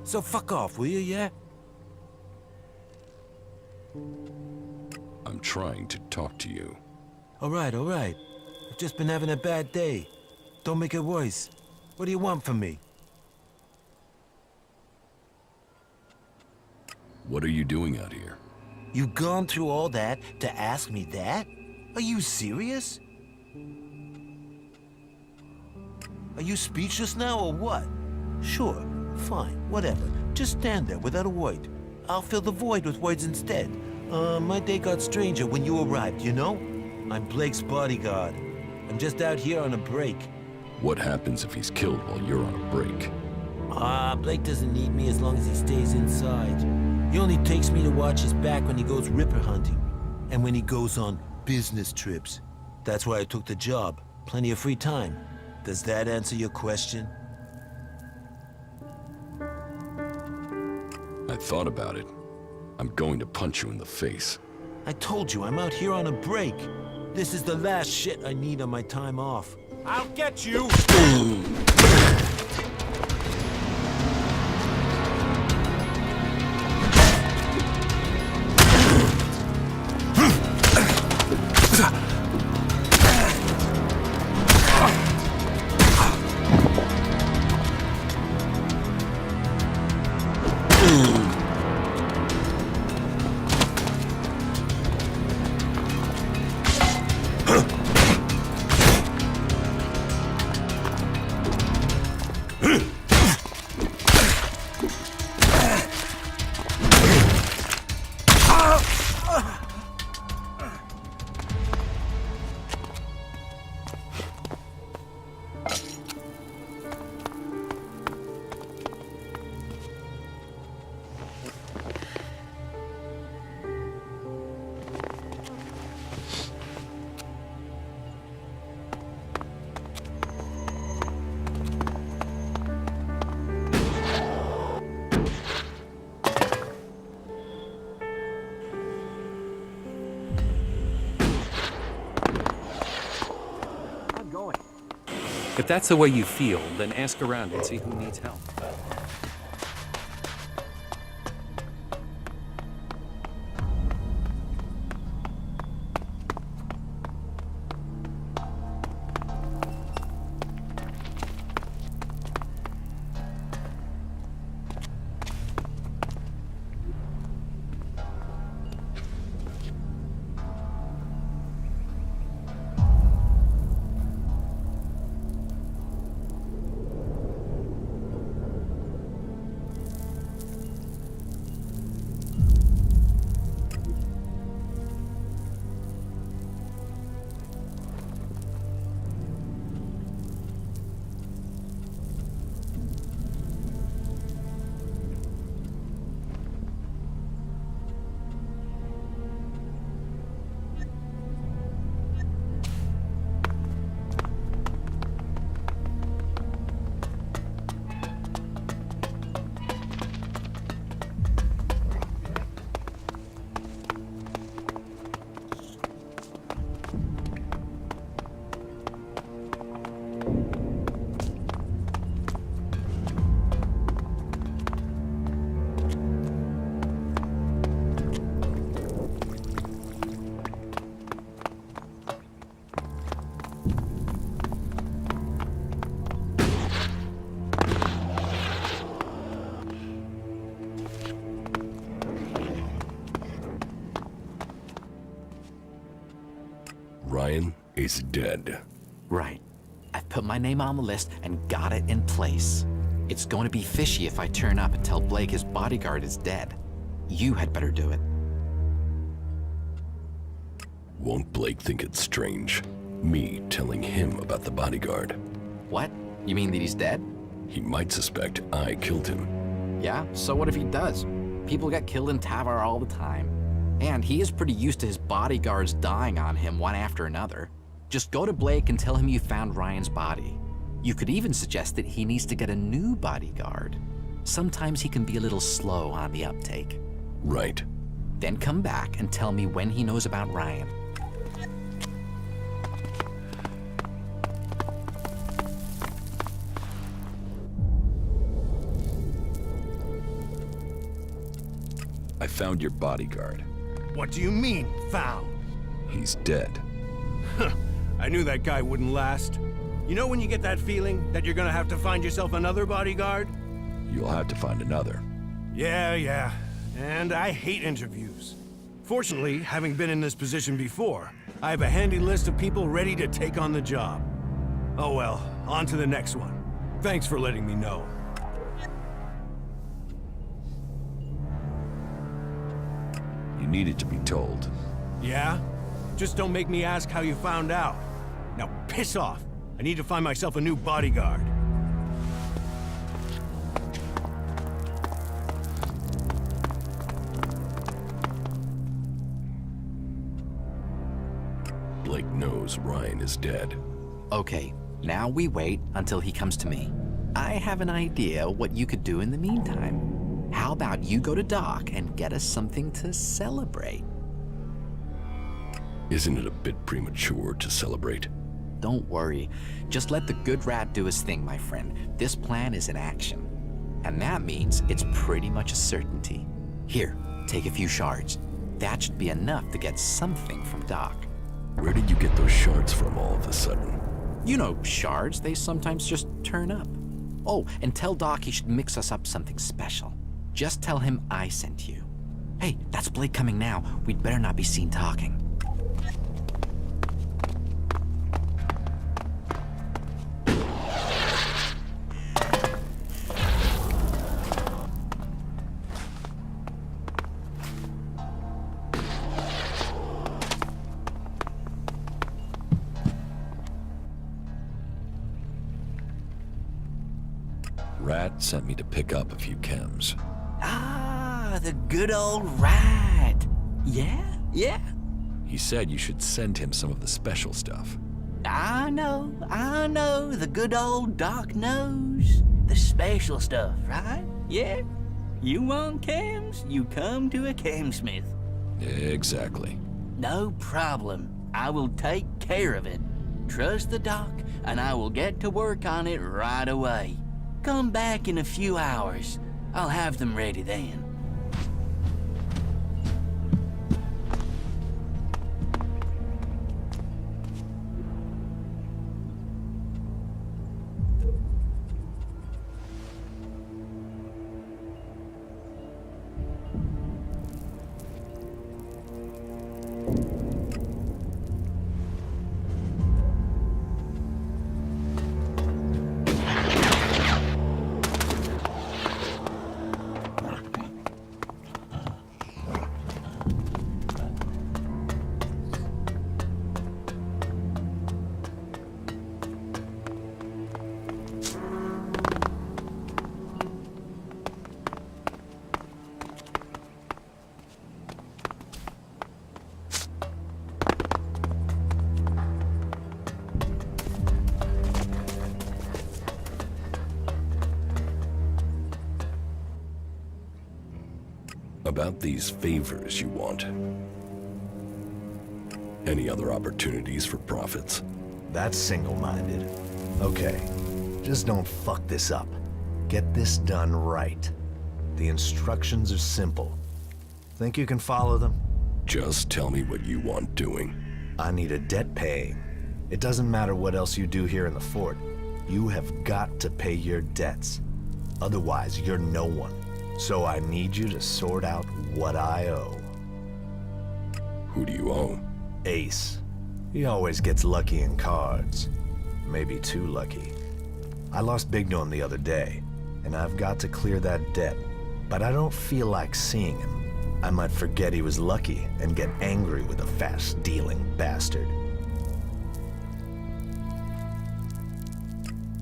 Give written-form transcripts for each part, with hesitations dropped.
So fuck off, will you, yeah? I'm trying to talk to you. All right. I've just been having a bad day. Don't make it worse. What do you want from me? What are you doing out here? You gone through all that to ask me that? Are you serious? Are you speechless now or what? Sure, fine, whatever. Just stand there without a word. I'll fill the void with words instead. My day got stranger when you arrived, you know? I'm Blake's bodyguard. I'm just out here on a break. What happens if he's killed while you're on a break? Blake doesn't need me as long as he stays inside. He only takes me to watch his back when he goes ripper hunting. And when he goes on business trips. That's why I took the job. Plenty of free time. Does that answer your question? I thought about it. I'm going to punch you in the face. I told you, I'm out here on a break. This is the last shit I need on my time off. I'll get you! If that's the way you feel, then ask around and see who needs help. Ryan is dead. Right. I've put my name on the list and got it in place. It's going to be fishy if I turn up and tell Blake his bodyguard is dead. You had better do it. Won't Blake think it's strange? Me telling him about the bodyguard. What? You mean that he's dead? He might suspect I killed him. Yeah, so what if he does? People get killed in Tavar all the time. And he is pretty used to his bodyguards dying on him one after another. Just go to Blake and tell him you found Ryan's body. You could even suggest that he needs to get a new bodyguard. Sometimes he can be a little slow on the uptake. Right. Then come back and tell me when he knows about Ryan. I found your bodyguard. What do you mean, found? He's dead. I knew that guy wouldn't last. You know when you get that feeling that you're gonna have to find yourself another bodyguard? You'll have to find another. Yeah. And I hate interviews. Fortunately, having been in this position before, I have a handy list of people ready to take on the job. Oh well, on to the next one. Thanks for letting me know. You needed to be told. Yeah? Just don't make me ask how you found out. Now piss off. I need to find myself a new bodyguard. Blake knows Ryan is dead. Okay, now we wait until he comes to me. I have an idea what you could do in the meantime. How about you go to Doc and get us something to celebrate? Isn't it a bit premature to celebrate? Don't worry. Just let the good rat do his thing, my friend. This plan is in action. And that means it's pretty much a certainty. Here, take a few shards. That should be enough to get something from Doc. Where did you get those shards from all of a sudden? You know, shards, they sometimes just turn up. Oh, and tell Doc he should mix us up something special. Just tell him I sent you. Hey, that's Blake coming now. We'd better not be seen talking. Rat sent me to pick up a few chems. Ah, the good old rat. Yeah. He said you should send him some of the special stuff. I know. The good old Doc knows. The special stuff, right? Yeah. You want chems? You come to a chemsmith. Exactly. No problem. I will take care of it. Trust the Doc, and I will get to work on it right away. Come back in a few hours. I'll have them ready then. About these favors you want. Any other opportunities for profits? That's single-minded. Okay, just don't fuck this up. Get this done right. The instructions are simple. Think you can follow them? Just tell me what you want doing. I need a debt paying. It doesn't matter what else you do here in the fort. You have got to pay your debts. Otherwise, you're no one. So I need you to sort out what I owe. Who do you owe? Ace. He always gets lucky in cards. Maybe too lucky. I lost big to him the other day, and I've got to clear that debt. But I don't feel like seeing him. I might forget he was lucky and get angry with a fast-dealing bastard.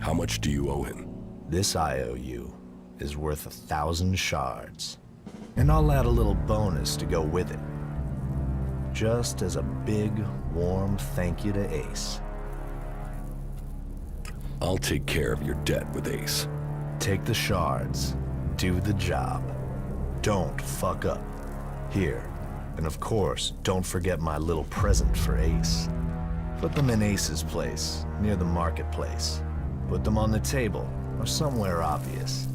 How much do you owe him? This IOU is worth 1,000 shards. And I'll add a little bonus to go with it. Just as a big, warm thank you to Ace. I'll take care of your debt with Ace. Take the shards. Do the job. Don't fuck up. Here. And of course, don't forget my little present for Ace. Put them in Ace's place, near the marketplace. Put them on the table, or somewhere obvious.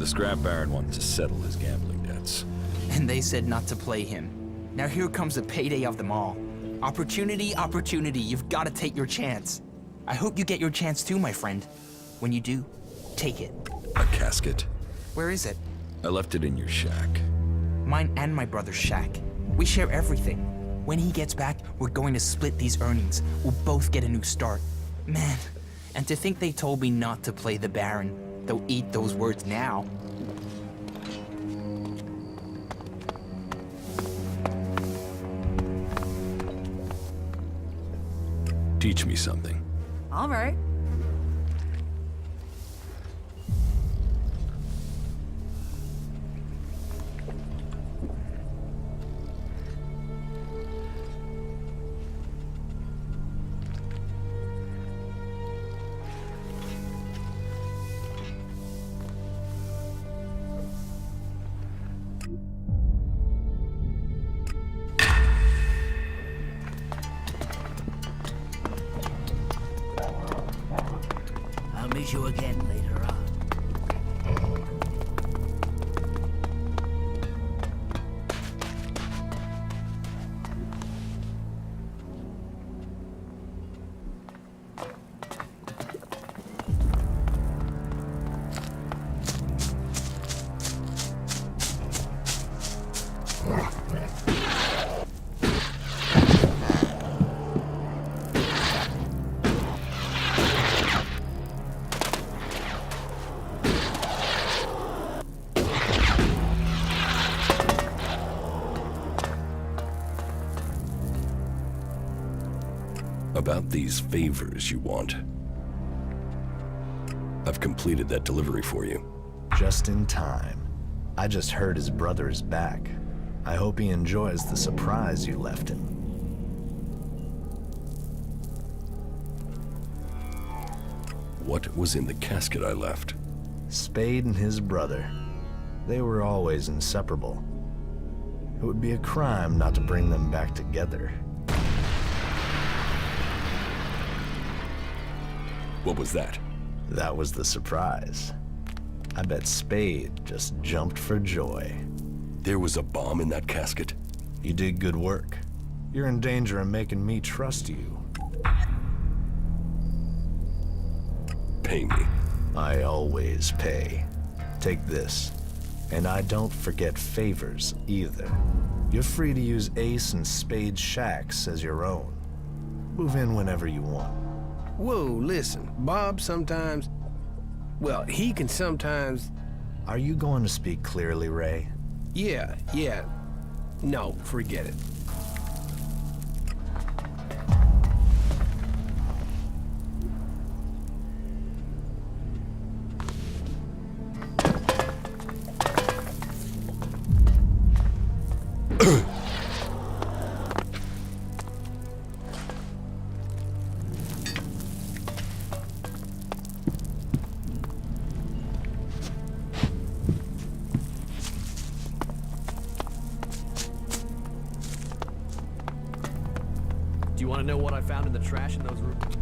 The scrap baron wanted to settle his gambling debts. And they said not to play him. Now here comes the payday of them all. Opportunity, opportunity, you've got to take your chance. I hope you get your chance too, my friend. When you do, take it. A casket? Where is it? I left it in your shack. Mine and my brother's shack. We share everything. When he gets back, we're going to split these earnings. We'll both get a new start. Man, and to think they told me not to play the Baron. They'll eat those words now. Teach me something. All right. I'll meet you again later on. About these favors you want. I've completed that delivery for you. Just in time. I just heard his brother is back. I hope he enjoys the surprise you left him. What was in the casket I left? Spade and his brother. They were always inseparable. It would be a crime not to bring them back together. What was that? That was the surprise. I bet Spade just jumped for joy. There was a bomb in that casket? You did good work. You're in danger of making me trust you. Pay me. I always pay. Take this. And I don't forget favors either. You're free to use Ace and Spade's shacks as your own. Move in whenever you want. Whoa, listen, Bob sometimes... Well, he can sometimes... Are you going to speak clearly, Ray? Yeah. No, forget it. Do you want to know what I found in the trash in those rooms?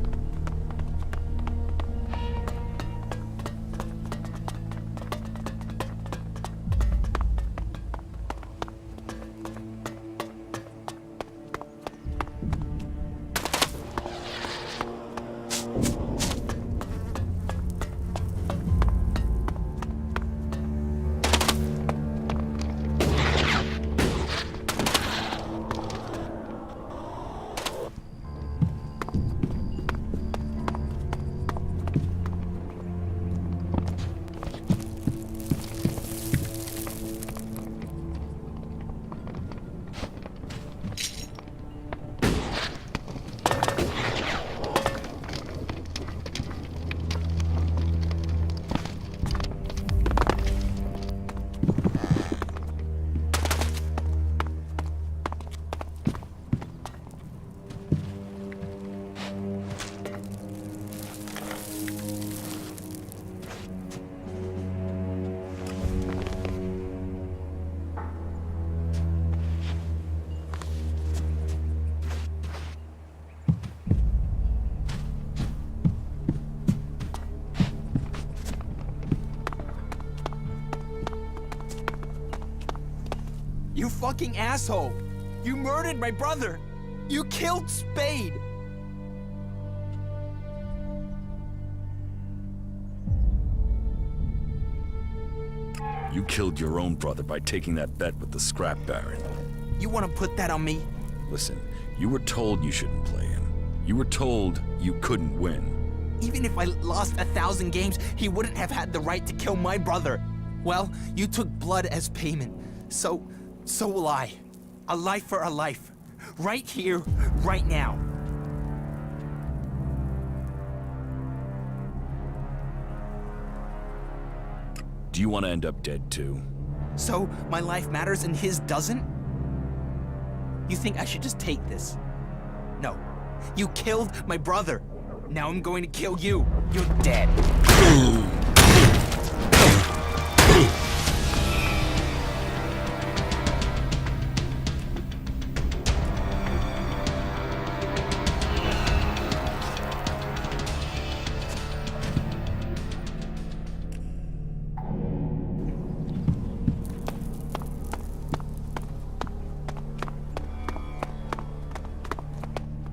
You fucking asshole! You murdered my brother! You killed Spade! You killed your own brother by taking that bet with the scrap baron. You want to put that on me? Listen, you were told you shouldn't play him. You were told you couldn't win. Even if I lost 1,000 games, he wouldn't have had the right to kill my brother. Well, you took blood as payment. So will I. A life for a life. Right here, right now. Do you want to end up dead too? So my life matters and his doesn't? You think I should just take this? No. You killed my brother. Now I'm going to kill you. You're dead.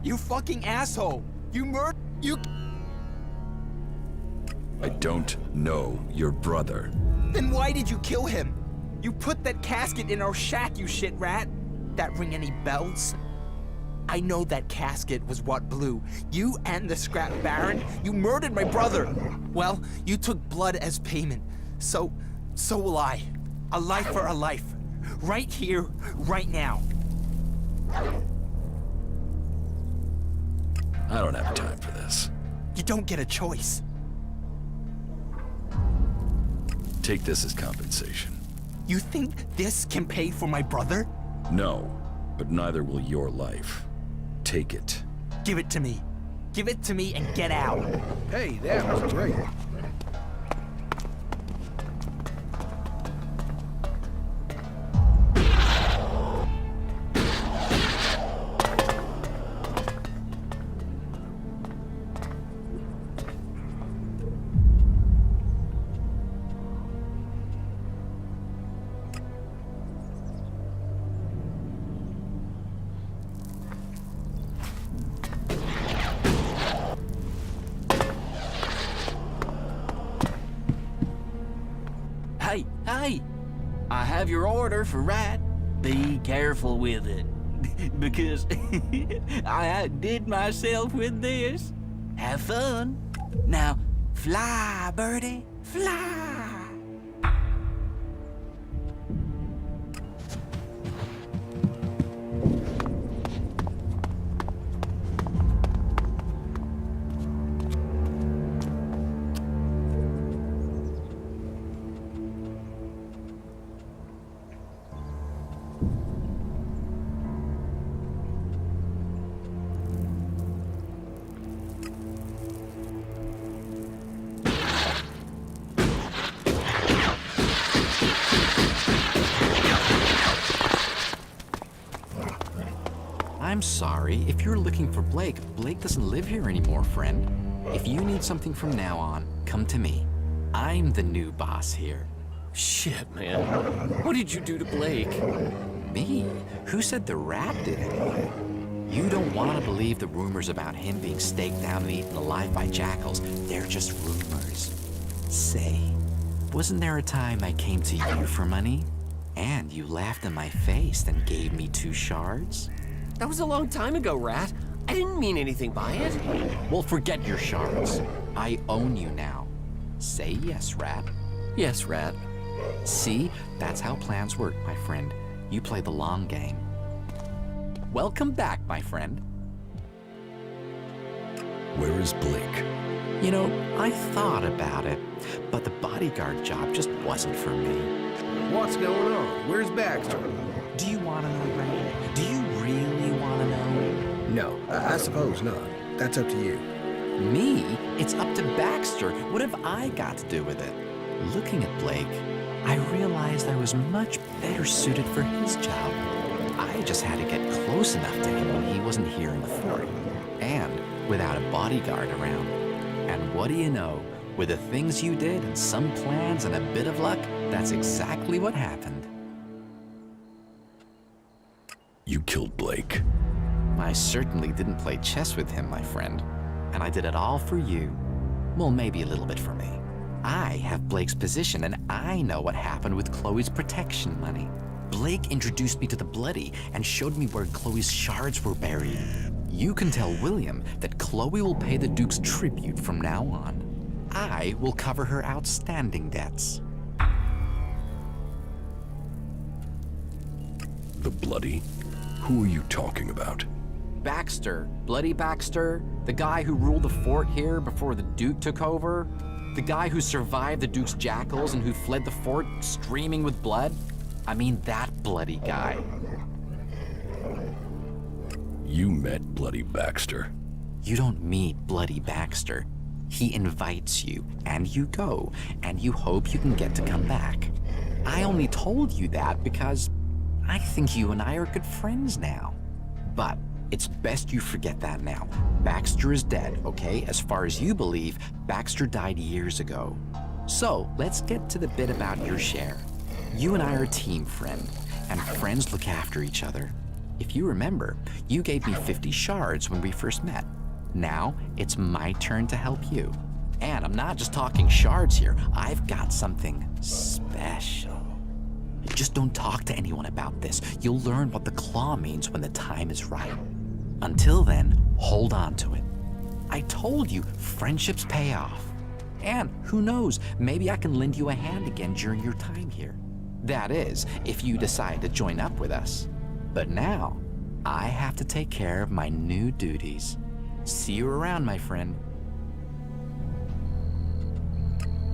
You fucking asshole! You I don't know your brother. Then why did you kill him? You put that casket in our shack, you shit rat! That ring any bells? I know that casket was what blew. You and the scrap baron, you murdered my brother! Well, you took blood as payment. So will I. A life for a life. Right here, right now. I don't have time for this. You don't get a choice. Take this as compensation. You think this can pay for my brother? No, but neither will your life. Take it. Give it to me. Give it to me and get out. Hey, that was great. Hey, I have your order for Rat. Be careful with it, because I outdid myself with this. Have fun. Now, fly, birdie, fly. I'm sorry. If you're looking for Blake, Blake doesn't live here anymore, friend. If you need something from now on, come to me. I'm the new boss here. Shit, man. What did you do to Blake? Me? Who said the rat did it? You don't want to believe the rumors about him being staked down and eaten alive by jackals. They're just rumors. Say, wasn't there a time I came to you for money? And you laughed in my face and gave me 2 shards? That was a long time ago, Rat. I didn't mean anything by it. Well, forget your shards. I own you now. Say yes, Rat. Yes, Rat. See? That's how plans work, my friend. You play the long game. Welcome back, my friend. Where is Blake? You know, I thought about it, but the bodyguard job just wasn't for me. What's going on? Where's Baxter? Do you want to know, Ray? Do you really want to know? No, I suppose not. That's up to you. Me? It's up to Baxter. What have I got to do with it? Looking at Blake, I realized I was much better suited for his job. I just had to get close enough to him when he wasn't here in the fort. And without a bodyguard around. And what do you know? With the things you did and some plans and a bit of luck, that's exactly what happened. You killed Blake. I certainly didn't play chess with him, my friend. And I did it all for you. Well, maybe a little bit for me. I have Blake's position, and I know what happened with Chloe's protection money. Blake introduced me to the Bloody and showed me where Chloe's shards were buried. You can tell William that Chloe will pay the Duke's tribute from now on. I will cover her outstanding debts. The Bloody? Who are you talking about? Baxter, Bloody Baxter, the guy who ruled the fort here before the Duke took over, the guy who survived the Duke's jackals and who fled the fort streaming with blood. I mean, that bloody guy. You met Bloody Baxter. You don't meet Bloody Baxter. He invites you, and you go, and you hope you can get to come back. I only told you that because I think you and I are good friends now. But it's best you forget that now. Baxter is dead, okay? As far as you believe, Baxter died years ago. So let's get to the bit about your share. You and I are a team, friend, and friends look after each other. If you remember, you gave me 50 shards when we first met. Now, it's my turn to help you. And I'm not just talking shards here. I've got something special. Just don't talk to anyone about this. You'll learn what the claw means when the time is right. Until then, hold on to it. I told you, friendships pay off. And who knows, maybe I can lend you a hand again during your time here. That is, if you decide to join up with us. But now, I have to take care of my new duties. See you around, my friend.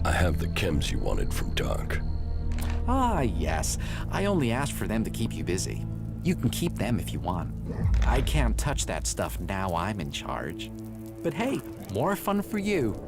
I have the chems you wanted from Doc. Ah, yes. I only asked for them to keep you busy. You can keep them if you want. I can't touch that stuff now I'm in charge. But hey, more fun for you.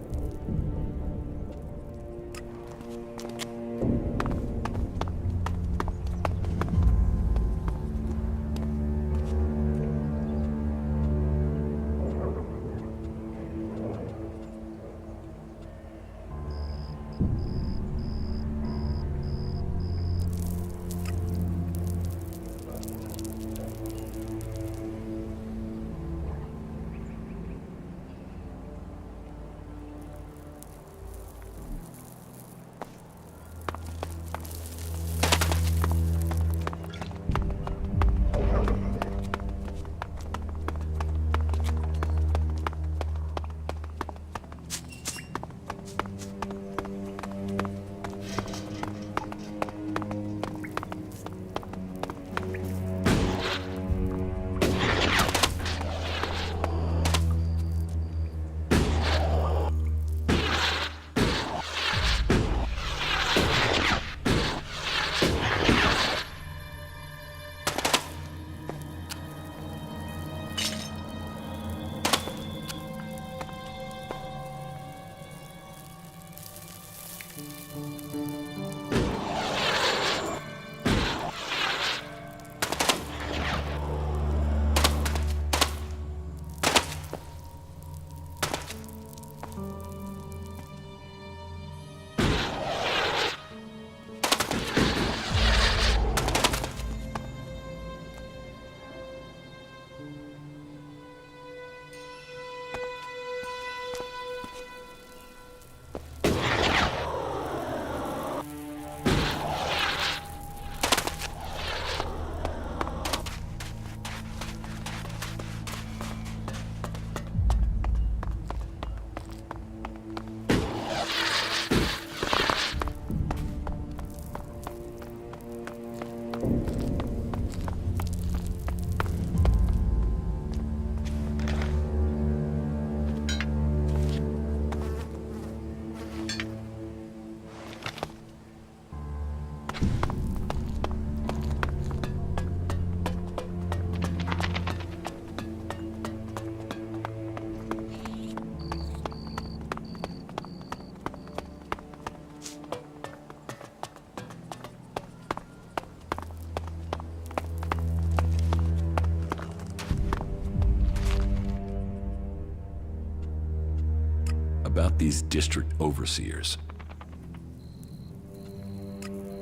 About these district overseers.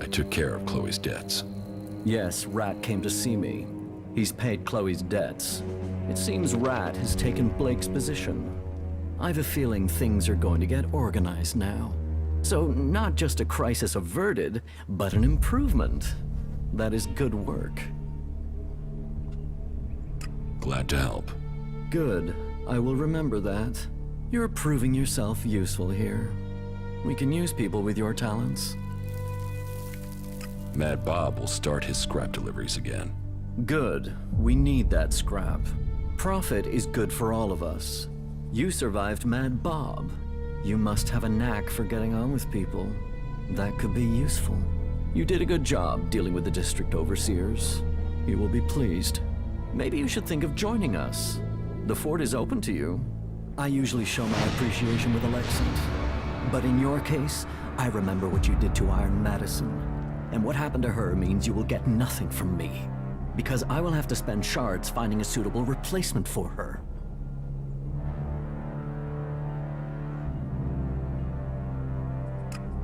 I took care of Chloe's debts. Yes, Rat came to see me. He's paid Chloe's debts. It seems Rat has taken Blake's position. I've a feeling things are going to get organized now. So not just a crisis averted, but an improvement. That is good work. Glad to help. Good. I will remember that. You're proving yourself useful here. We can use people with your talents. Mad Bob will start his scrap deliveries again. Good. We need that scrap. Profit is good for all of us. You survived Mad Bob. You must have a knack for getting on with people. That could be useful. You did a good job dealing with the district overseers. You will be pleased. Maybe you should think of joining us. The fort is open to you. I usually show my appreciation with Alexis. But in your case, I remember what you did to Iron Madison. And what happened to her means you will get nothing from me. Because I will have to spend shards finding a suitable replacement for her.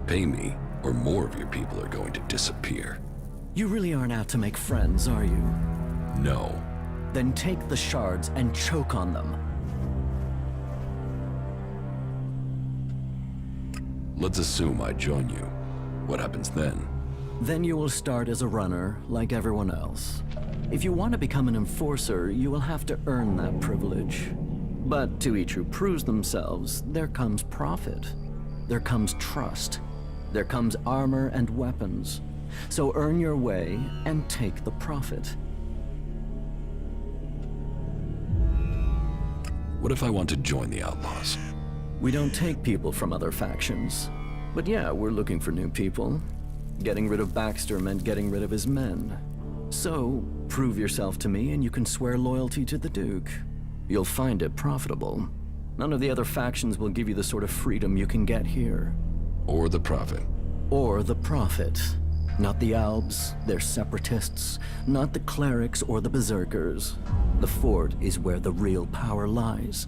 Pay me, or more of your people are going to disappear. You really aren't out to make friends, are you? No. Then take the shards and choke on them. Let's assume I join you. What happens then? Then you will start as a runner, like everyone else. If you want to become an enforcer, you will have to earn that privilege. But to each who proves themselves, there comes profit. There comes trust. There comes armor and weapons. So earn your way and take the profit. What if I want to join the Outlaws? We don't take people from other factions. But yeah, we're looking for new people. Getting rid of Baxter meant getting rid of his men. So, prove yourself to me and you can swear loyalty to the Duke. You'll find it profitable. None of the other factions will give you the sort of freedom you can get here. Or the profit. Or the profit. Not the Albs, they're separatists. Not the clerics or the berserkers. The fort is where the real power lies.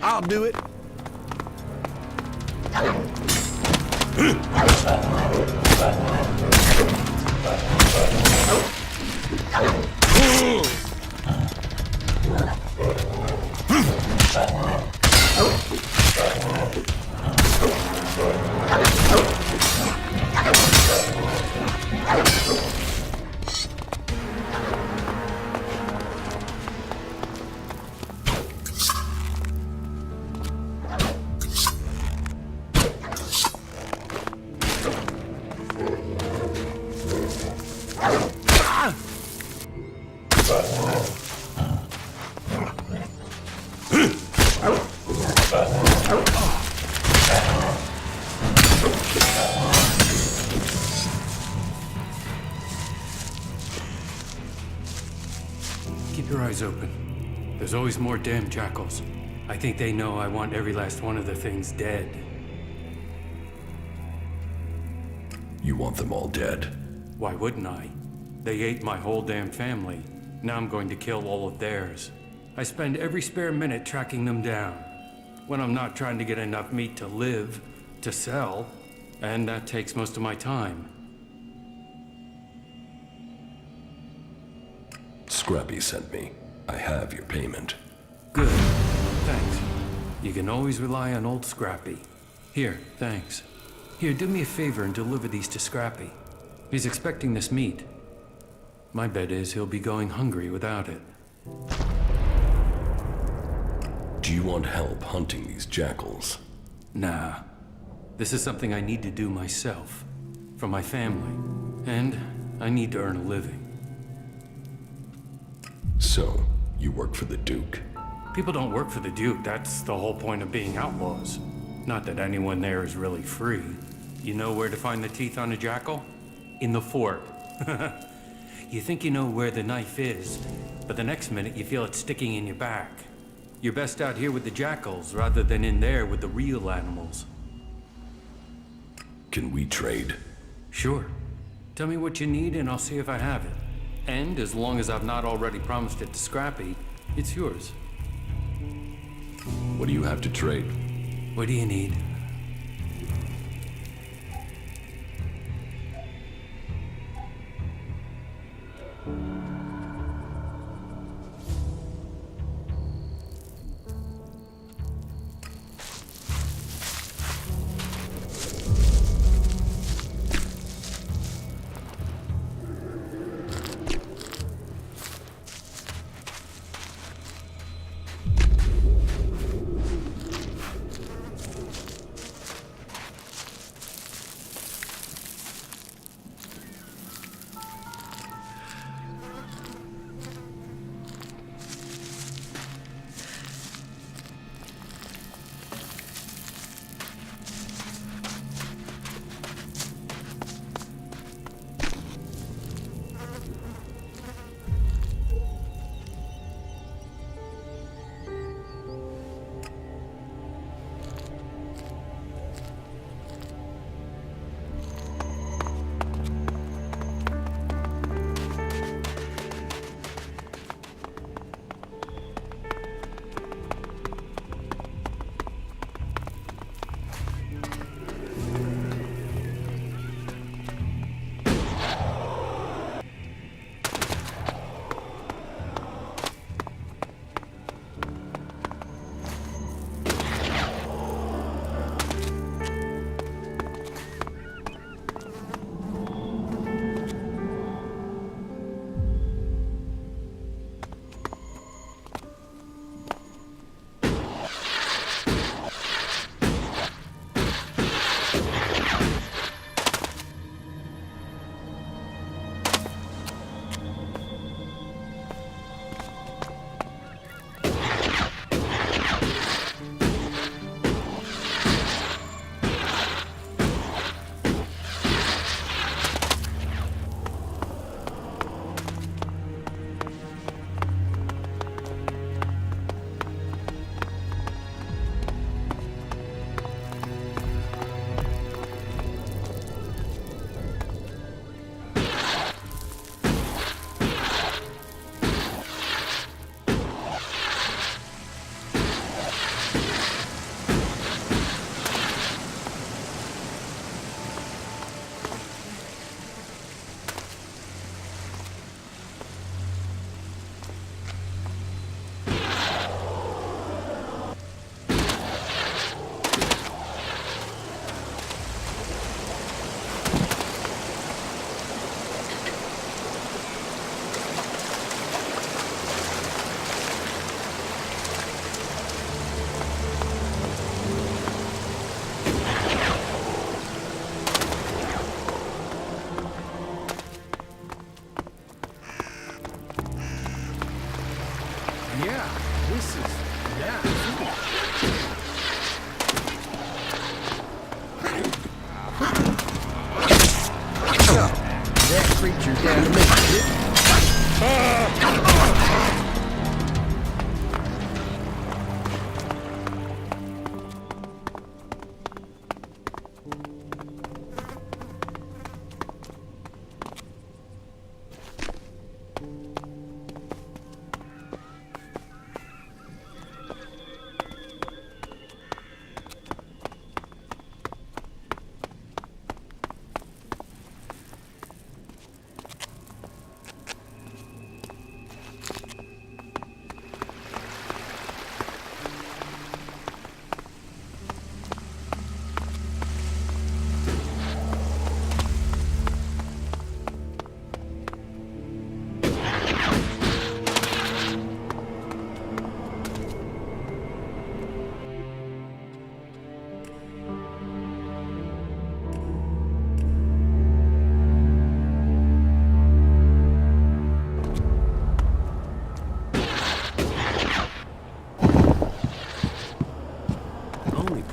I'll do it. Keep your eyes open. There's always more damn jackals. I think they know I want every last one of the things dead. You want them all dead? Why wouldn't I? They ate my whole damn family. Now I'm going to kill all of theirs. I spend every spare minute tracking them down. When I'm not trying to get enough meat to live, to sell, and that takes most of my time. Scrappy sent me. I have your payment. Good. Thanks. You can always rely on old Scrappy. Here, thanks. Here, do me a favor and deliver these to Scrappy. He's expecting this meat. My bet is he'll be going hungry without it. Do you want help hunting these jackals? Nah. This is something I need to do myself. For my family. And I need to earn a living. So, you work for the Duke? People don't work for the Duke. That's the whole point of being outlaws. Not that anyone there is really free. You know where to find the teeth on a jackal? In the fort. You think you know where the knife is, but the next minute you feel it sticking in your back. You're best out here with the jackals rather than in there with the real animals. Can we trade? Sure. Tell me what you need and I'll see if I have it. And as long as I've not already promised it to Scrappy, it's yours. What do you have to trade? What do you need?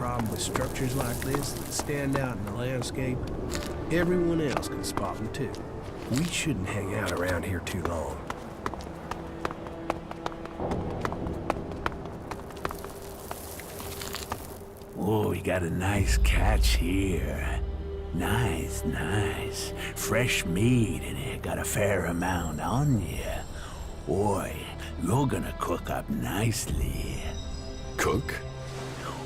problem with structures like this that stand out in the landscape, everyone else can spot them too. We shouldn't hang out around here too long. Oh, we got a nice catch here. Nice, nice. Fresh meat, and it got a fair amount on you. Boy, you're gonna cook up nicely. Cook?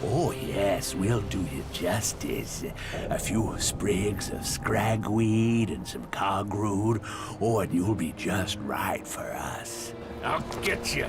Oh, yes, we'll do you justice. A few sprigs of scragweed and some cogroot. Oh, and you'll be just right for us. I'll get you.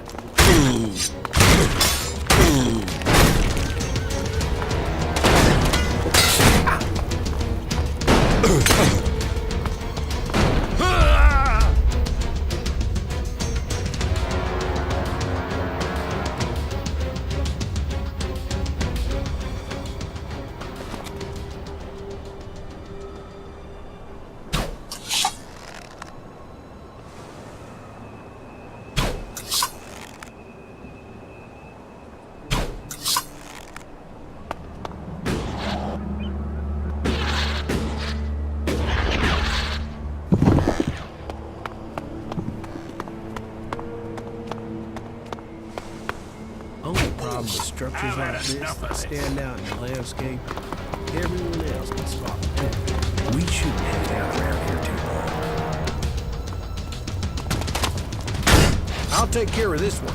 Only problem with structures like this that stand out in the landscape, everyone else can spot them too. We shouldn't hang out around here too long. I'll take care of this one.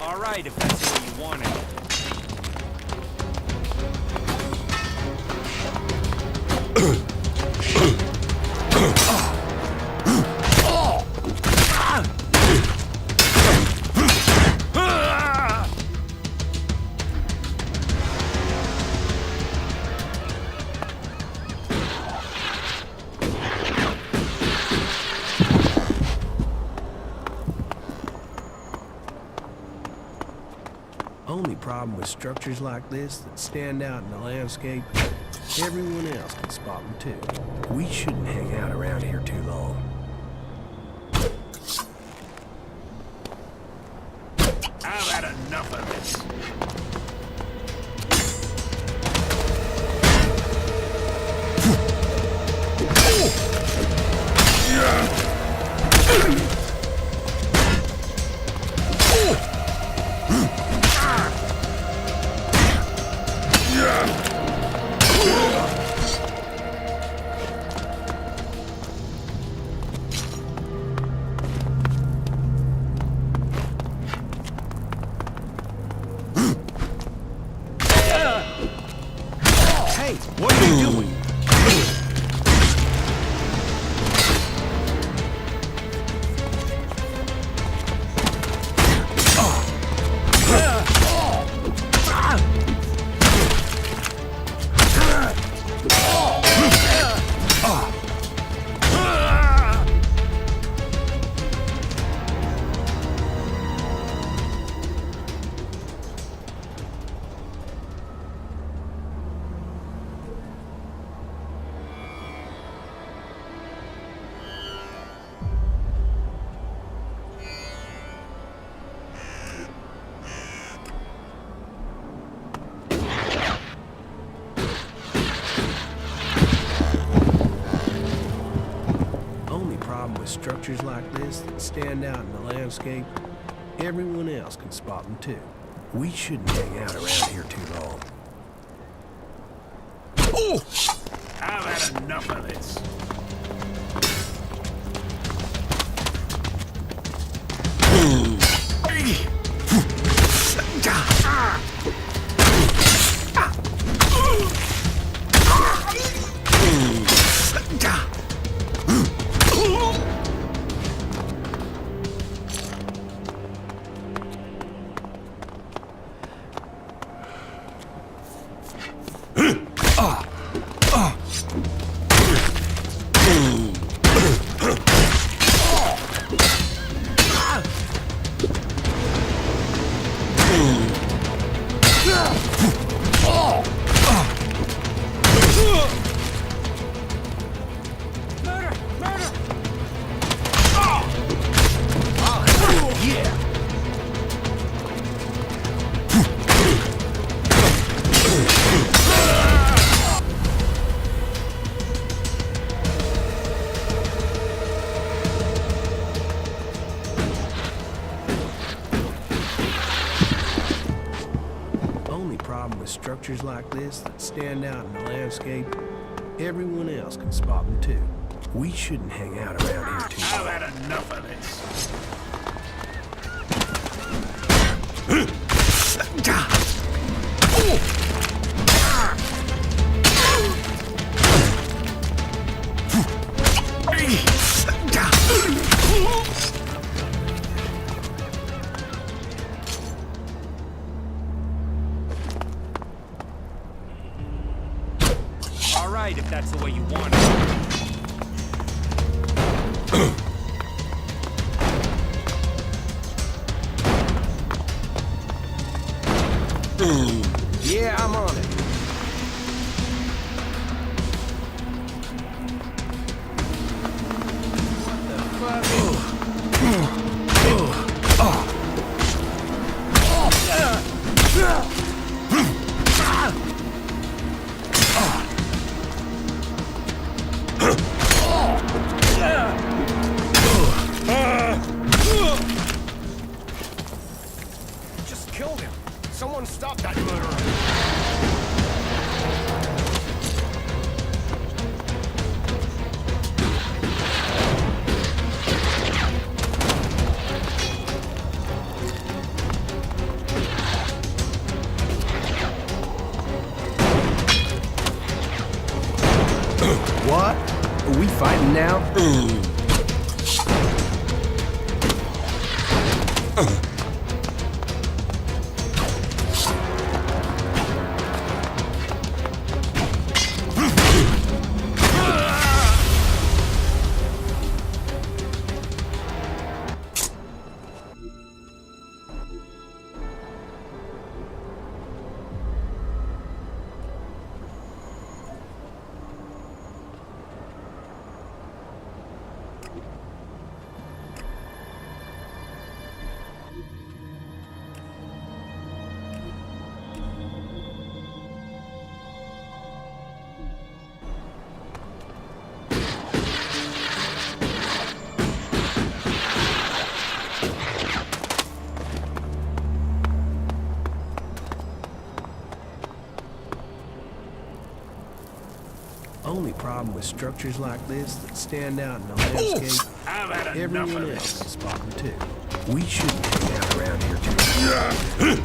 All right, if that's the way you want it. Only problem with structures like this that stand out in the landscape, everyone else can spot them too. We shouldn't hang out around here too long. I've had enough of this. Hey, what are you doing? With structures like this that stand out in the landscape, everyone else can spot them too. We shouldn't hang out around here too long. Oh! I've had enough of this. Only problem with structures like this that stand out in the landscape, everyone else can spot them too. We shouldn't hang out around here too long. I've had enough of this. All right, if that's the way you want it. Yeah, I'm on it. What the fuck? Just killed him. Someone stop that murderer. What? Are we fighting now? Only problem with structures like this that stand out in the landscape, I've had enough everyone of else this. can spot them too. We shouldn't hang out around here too long.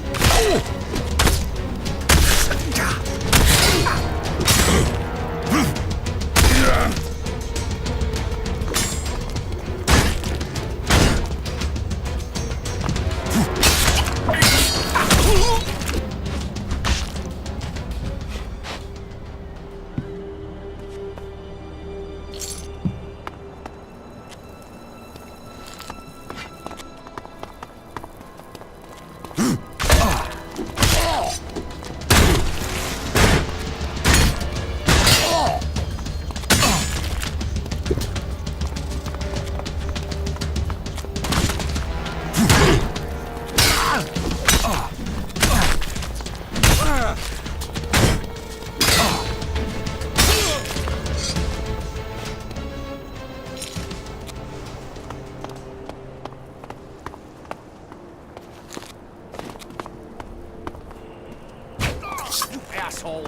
Asshole.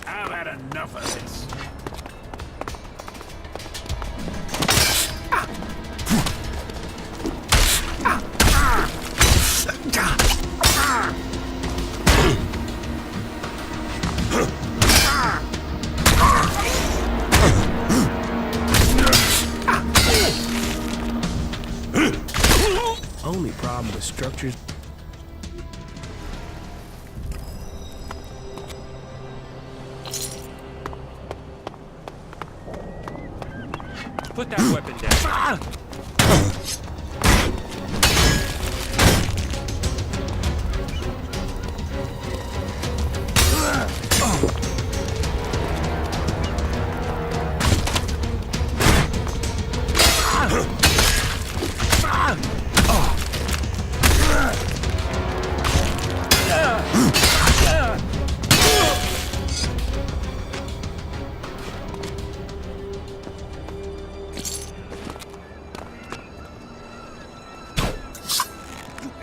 I've had enough of this. Only problem with structures... Put that weapon down.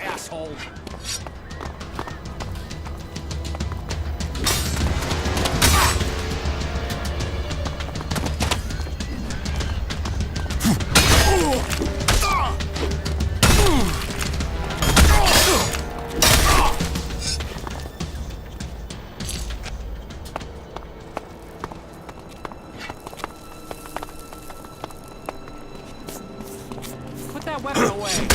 Asshole. Put that weapon away.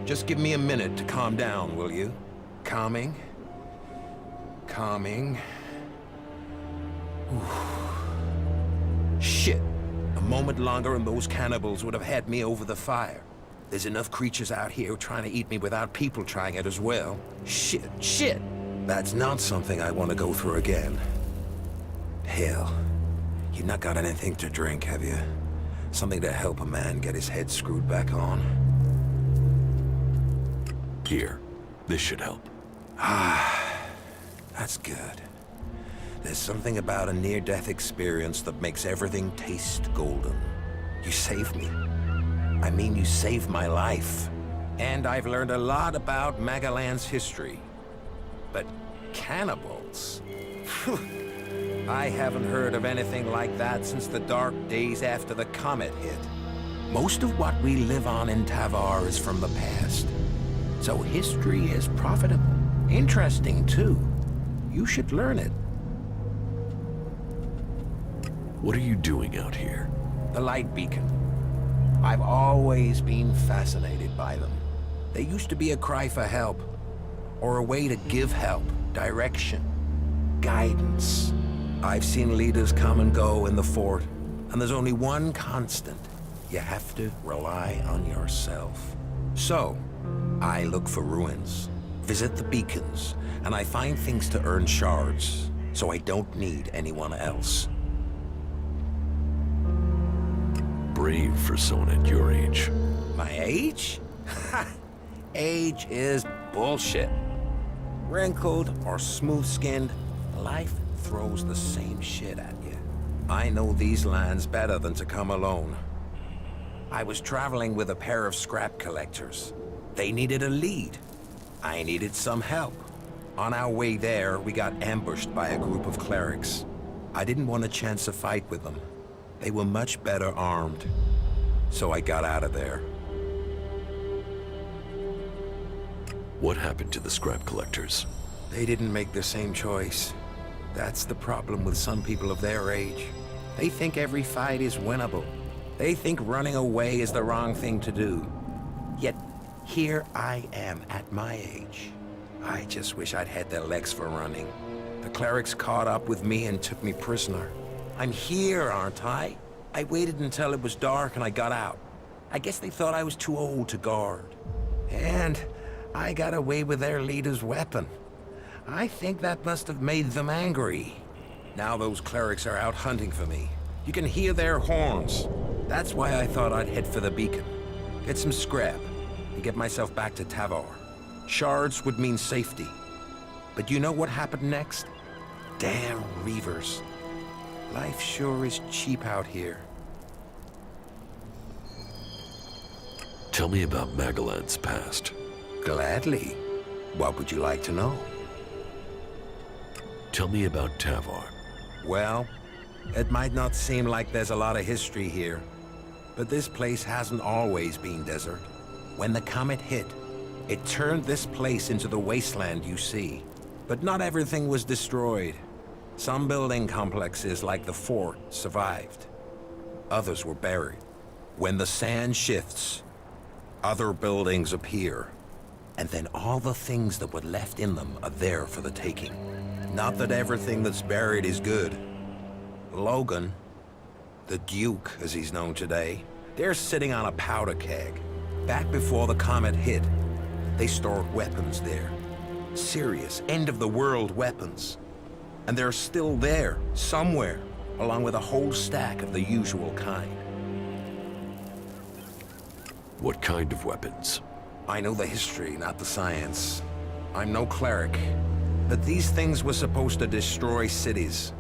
Just give me a minute to calm down, will you? Calming. Shit. A moment longer and those cannibals would have had me over the fire. There's enough creatures out here trying to eat me without people trying it as well. Shit. That's not something I want to go through again. Hell. You've not got anything to drink, have you? Something to help a man get his head screwed back on. Here. This should help. That's good. There's something about a near-death experience that makes everything taste golden. You saved me. I mean, you saved my life. And I've learned a lot about Magalan's history. But cannibals? I haven't heard of anything like that since the dark days after the comet hit. Most of what we live on in Tavar is from the past. So history is profitable. Interesting, too. You should learn it. What are you doing out here? The light beacon. I've always been fascinated by them. They used to be a cry for help, or a way to give help, direction, guidance. I've seen leaders come and go in the fort, and there's only one constant. You have to rely on yourself. So, I look for ruins, visit the beacons, and I find things to earn shards, so I don't need anyone else. Brave for someone at your age. My age? Age is bullshit. Wrinkled or smooth-skinned, life throws the same shit at you. I know these lands better than to come alone. I was traveling with a pair of scrap collectors. They needed a lead. I needed some help. On our way there, we got ambushed by a group of clerics. I didn't want a chance to fight with them. They were much better armed. So I got out of there. What happened to the scrap collectors? They didn't make the same choice. That's the problem with some people of their age. They think every fight is winnable. They think running away is the wrong thing to do. Yet, here I am at my age. I just wish I'd had their legs for running. The clerics caught up with me and took me prisoner. I'm here, aren't I? I waited until it was dark and I got out. I guess they thought I was too old to guard. And I got away with their leader's weapon. I think that must have made them angry. Now those clerics are out hunting for me. You can hear their horns. That's why I thought I'd head for the beacon. Get some scrap and get myself back to Tavar. Shards would mean safety. But you know what happened next? Damn Reavers. Life sure is cheap out here. Tell me about Magellan's past. Gladly. What would you like to know? Tell me about Tavar. Well, it might not seem like there's a lot of history here, but this place hasn't always been desert. When the comet hit, it turned this place into the wasteland you see. But not everything was destroyed. Some building complexes, like the fort, survived. Others were buried. When the sand shifts, other buildings appear. And then all the things that were left in them are there for the taking. Not that everything that's buried is good. Logan, the Duke as he's known today, they're sitting on a powder keg. Back before the comet hit, they stored weapons there. Serious, end-of-the-world weapons. And they're still there, somewhere, along with a whole stack of the usual kind. What kind of weapons? I know the history, not the science. I'm no cleric, but these things were supposed to destroy cities.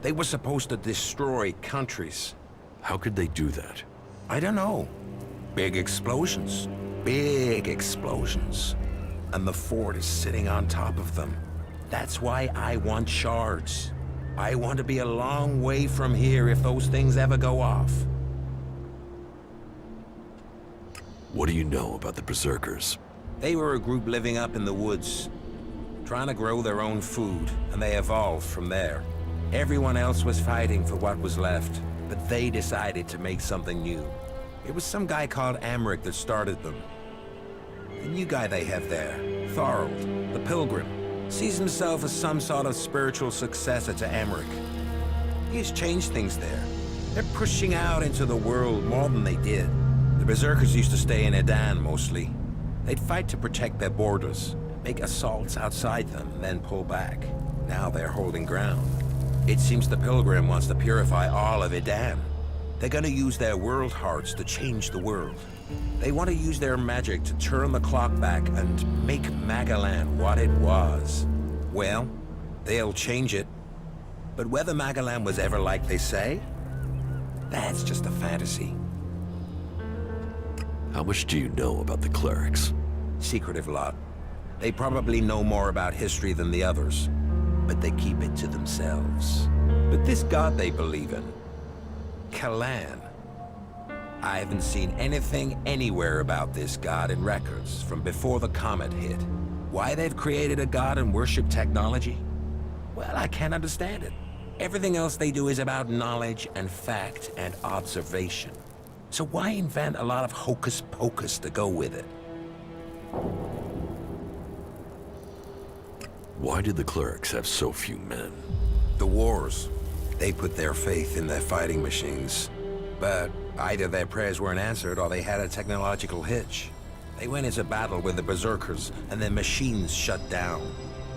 They were supposed to destroy countries. How could they do that? I don't know. Big explosions. Big explosions. And the fort is sitting on top of them. That's why I want shards. I want to be a long way from here if those things ever go off. What do you know about the Berserkers? They were a group living up in the woods, trying to grow their own food, and they evolved from there. Everyone else was fighting for what was left, but they decided to make something new. It was some guy called Amric that started them. The new guy they have there, Thorold, the Pilgrim, sees himself as some sort of spiritual successor to Amric. He's changed things there. They're pushing out into the world more than they did. The Berserkers used to stay in Edan, mostly. They'd fight to protect their borders, make assaults outside them, and then pull back. Now they're holding ground. It seems the Pilgrim wants to purify all of Edan. They're gonna use their world hearts to change the world. They want to use their magic to turn the clock back and make Magellan what it was. Well, they'll change it. But whether Magellan was ever like they say, that's just a fantasy. How much do you know about the clerics? Secretive lot. They probably know more about history than the others, but they keep it to themselves. But this god they believe in, Kalan, I haven't seen anything anywhere about this god in records from before the comet hit. Why they've created a god and worship technology? Well, I can't understand it. Everything else they do is about knowledge and fact and observation. So why invent a lot of hocus pocus to go with it? Why did the clerics have so few men? The wars. They put their faith in their fighting machines. But either their prayers weren't answered or they had a technological hitch. They went into battle with the Berserkers and their machines shut down.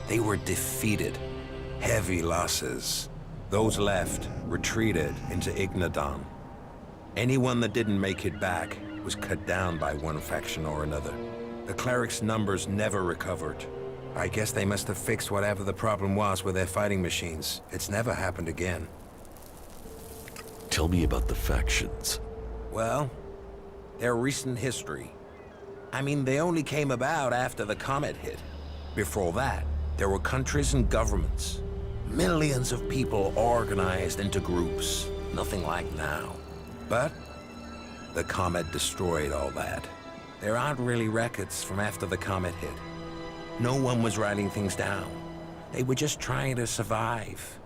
They were defeated. Heavy losses. Those left retreated into Ignadon. Anyone that didn't make it back was cut down by one faction or another. The clerics' numbers never recovered. I guess they must have fixed whatever the problem was with their fighting machines. It's never happened again. Tell me about the factions. Well, they're recent history. I mean, they only came about after the comet hit. Before that, there were countries and governments. Millions of people organized into groups. Nothing like now. But the comet destroyed all that. There aren't really records from after the comet hit. No one was writing things down. They were just trying to survive.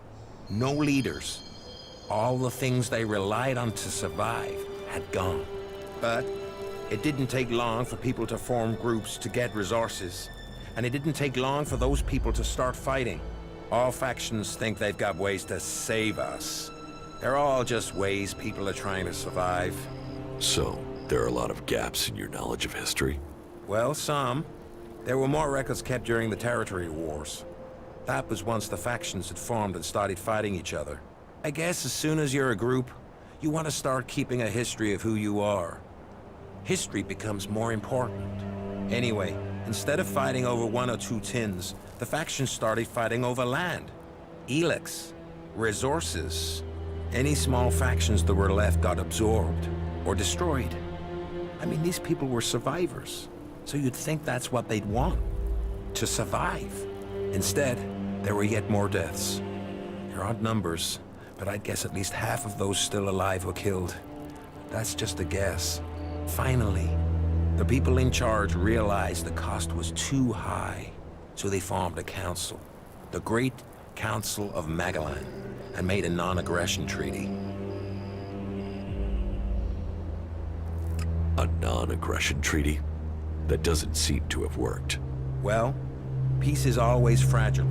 No leaders. All the things they relied on to survive had gone. But it didn't take long for people to form groups to get resources. And it didn't take long for those people to start fighting. All factions think they've got ways to save us. They're all just ways people are trying to survive. So, there are a lot of gaps in your knowledge of history? Well, some. There were more records kept during the territory wars. That was once the factions had formed and started fighting each other. I guess as soon as you're a group, you want to start keeping a history of who you are. History becomes more important. Anyway, instead of fighting over 1 or 2 tins, the factions started fighting over land. ELEX. Resources. Any small factions that were left got absorbed or destroyed. I mean, these people were survivors, so you'd think that's what they'd want, to survive. Instead, there were yet more deaths. They're odd numbers, but I'd guess at least half of those still alive were killed. That's just a guess. Finally, the people in charge realized the cost was too high, so they formed a council, the Great Council of Magellan, and made a non-aggression treaty. A non-aggression treaty? That doesn't seem to have worked. Well, peace is always fragile.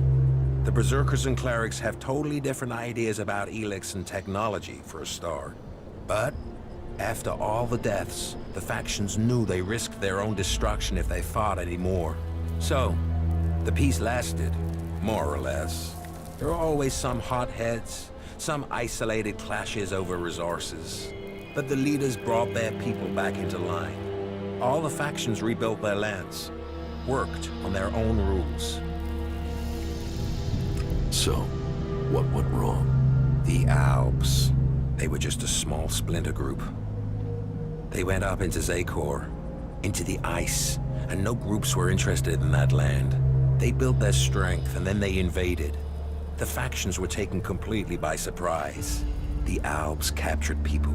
The Berserkers and Clerics have totally different ideas about ELEX and technology, for a start. But after all the deaths, the factions knew they risked their own destruction if they fought anymore. So, the peace lasted, more or less. There are always some hotheads, some isolated clashes over resources. But the leaders brought their people back into line. All the factions rebuilt their lands, worked on their own rules. So, what went wrong? The Alps. They were just a small splinter group. They went up into Zakor, into the ice, and no groups were interested in that land. They built their strength, and then they invaded. The factions were taken completely by surprise. The Alps captured people,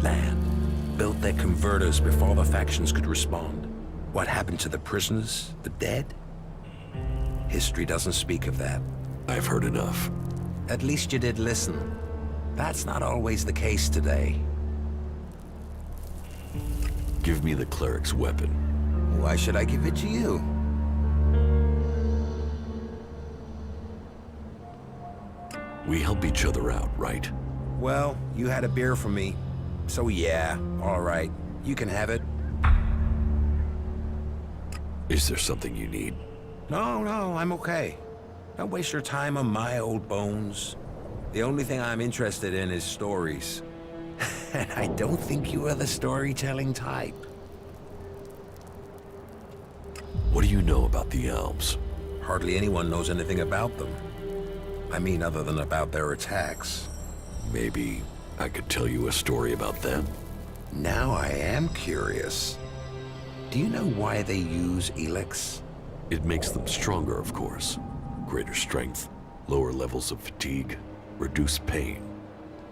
land, built their converters before the factions could respond. What happened to the prisoners, the dead? History doesn't speak of that. I've heard enough. At least you did listen. That's not always the case today. Give me the cleric's weapon. Why should I give it to you? We help each other out, right? Well, you had a beer from me, so yeah, all right. You can have it. Is there something you need? No, I'm okay. Don't waste your time on my old bones. The only thing I'm interested in is stories. And I don't think you are the storytelling type. What do you know about the elves? Hardly anyone knows anything about them. I mean, other than about their attacks. Maybe I could tell you a story about them? Now I am curious. Do you know why they use ELEX? It makes them stronger, of course. Greater strength, lower levels of fatigue, reduced pain.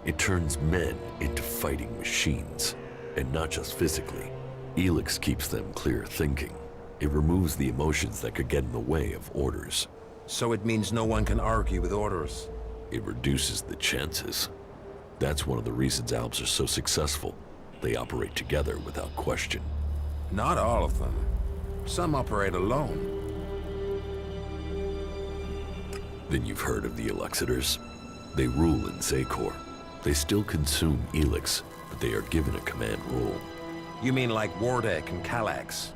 It turns men into fighting machines, and not just physically. ELEX keeps them clear thinking. It removes the emotions that could get in the way of orders. So it means no one can argue with orders? It reduces the chances. That's one of the reasons Alps are so successful. They operate together without question. Not all of them. Some operate alone. Then you've heard of the Elexitors. They rule in Zakor. They still consume ELEX, but they are given a command rule. You mean like Wardek and Kallax?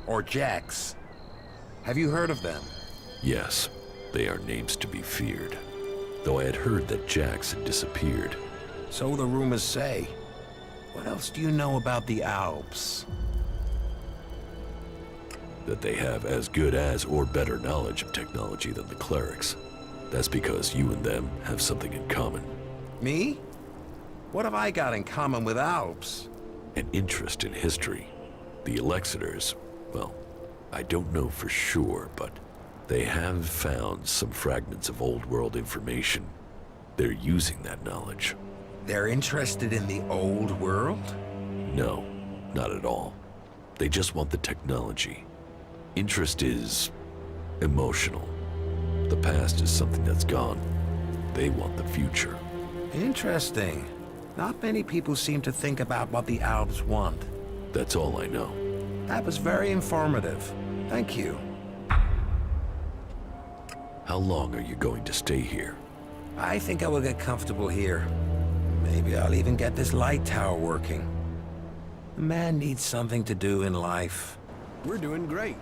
Or Jax? Have you heard of them? Yes, they are names to be feared. Though I had heard that Jax had disappeared. So the rumors say. What else do you know about the Alps? That they have as good as or better knowledge of technology than the clerics. That's because you and them have something in common. Me? What have I got in common with Alps? An interest in history. The Elexitors, well, I don't know for sure, but they have found some fragments of old world information. They're using that knowledge. They're interested in the old world? No, not at all. They just want the technology. Interest is emotional. The past is something that's gone. They want the future. Interesting. Not many people seem to think about what the Alps want. That's all I know. That was very informative. Thank you. How long are you going to stay here? I think I will get comfortable here. Maybe I'll even get this light tower working. A man needs something to do in life. We're doing great.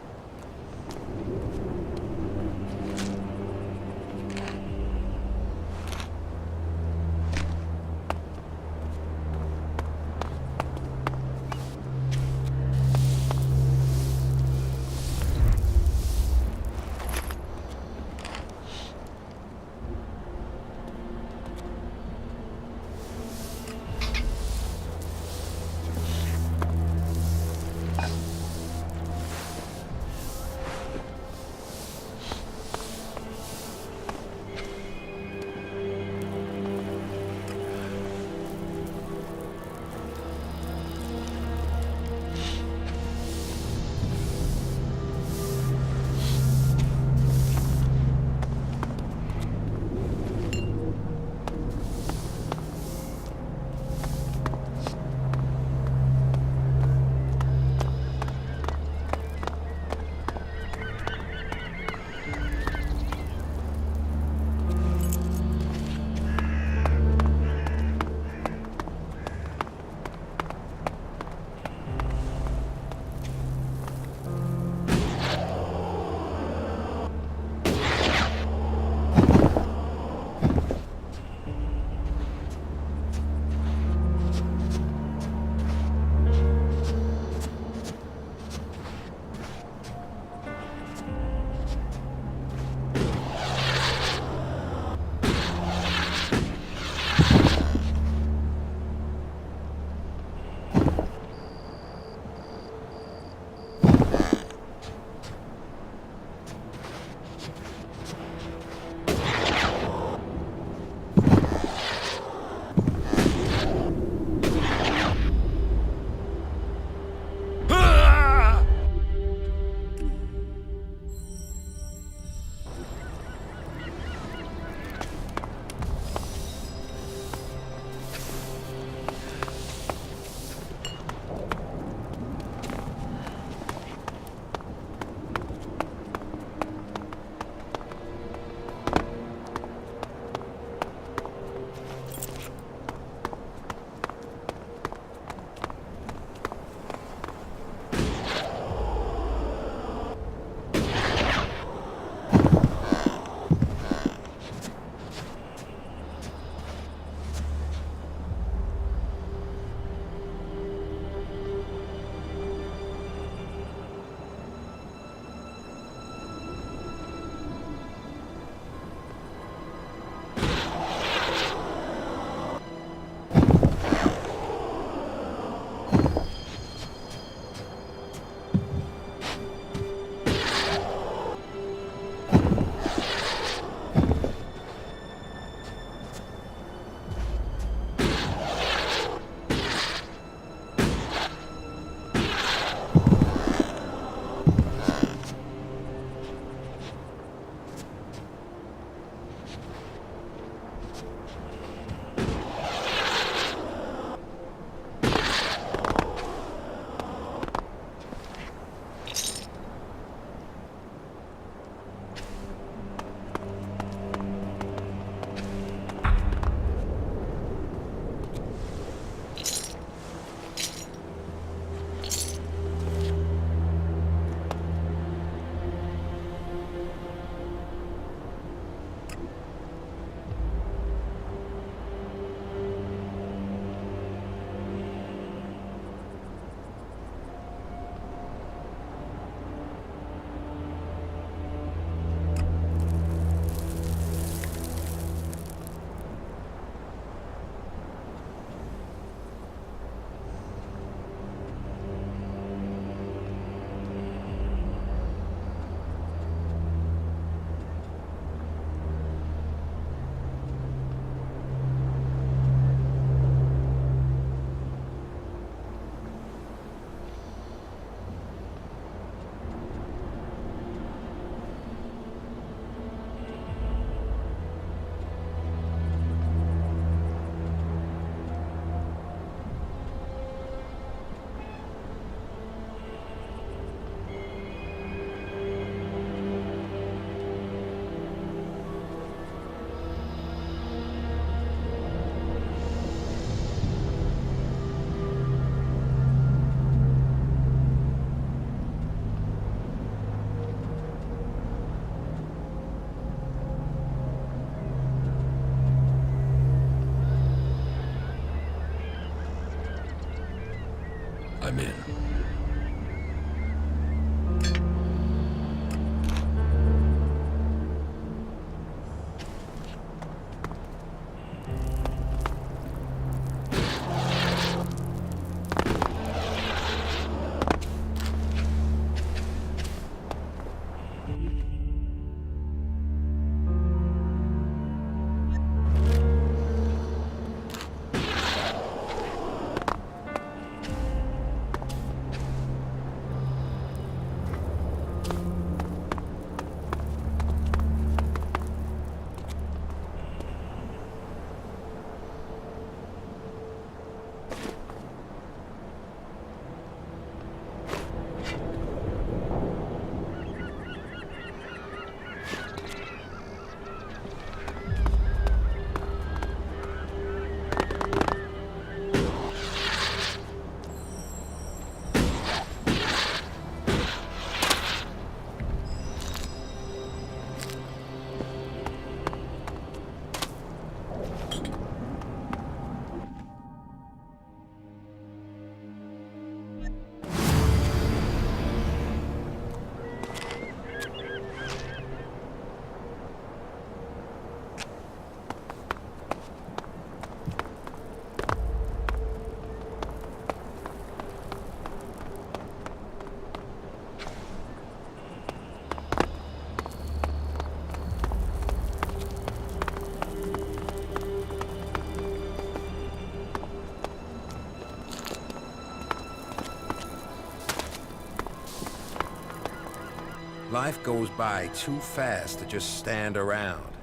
Life goes by too fast to just stand around.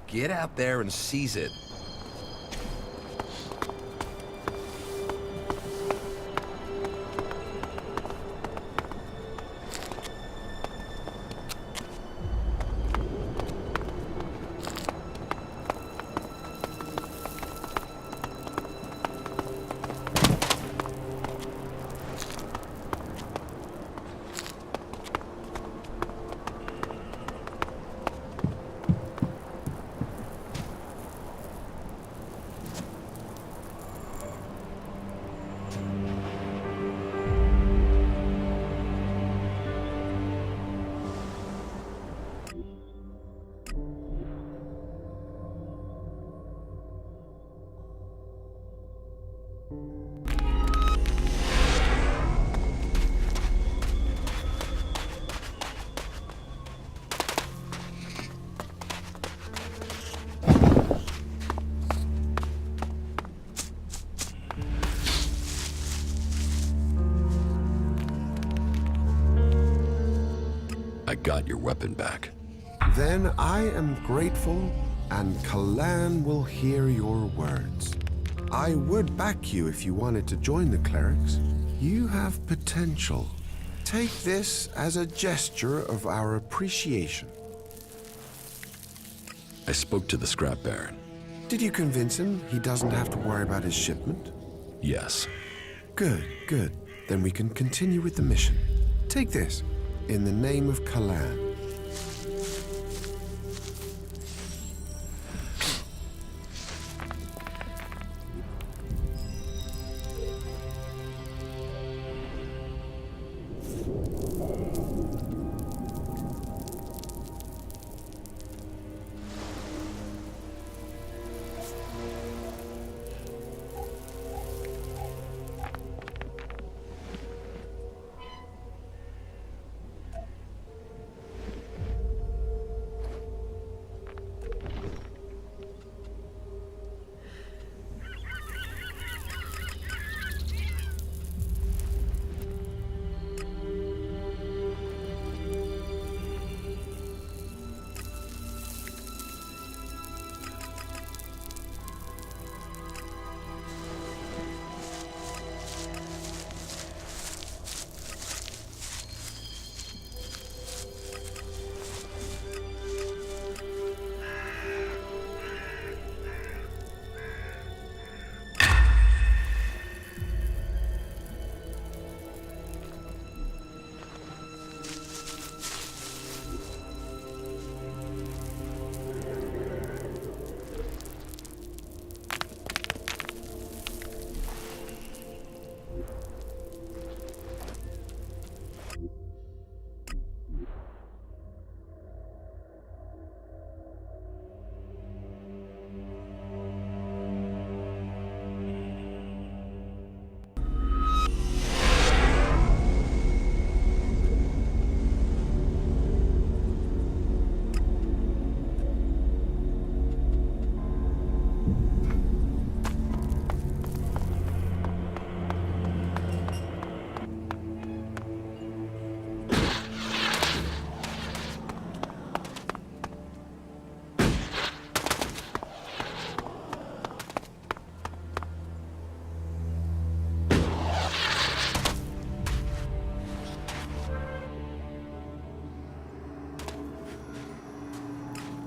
Get out there and seize it. I got your weapon back. Then I am grateful, and Kalan will hear your words. I would back you if you wanted to join the clerics. You have potential. Take this as a gesture of our appreciation. I spoke to the scrap baron. Did you convince him he doesn't have to worry about his shipment? Yes. Good, good. Then we can continue with the mission. Take this, in the name of Kalan.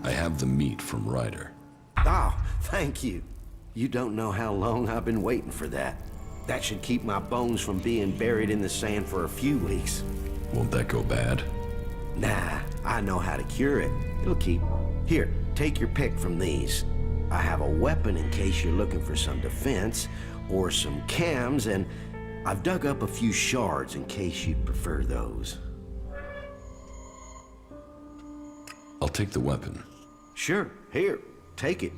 I have the meat from Ryder. Oh, thank you. You don't know how long I've been waiting for that. That should keep my bones from being buried in the sand for a few weeks. Won't that go bad? Nah, I know how to cure it. It'll keep. Here, take your pick from these. I have a weapon in case you're looking for some defense, or some cams, and I've dug up a few shards in case you'd prefer those. I'll take the weapon. Sure, here, take it.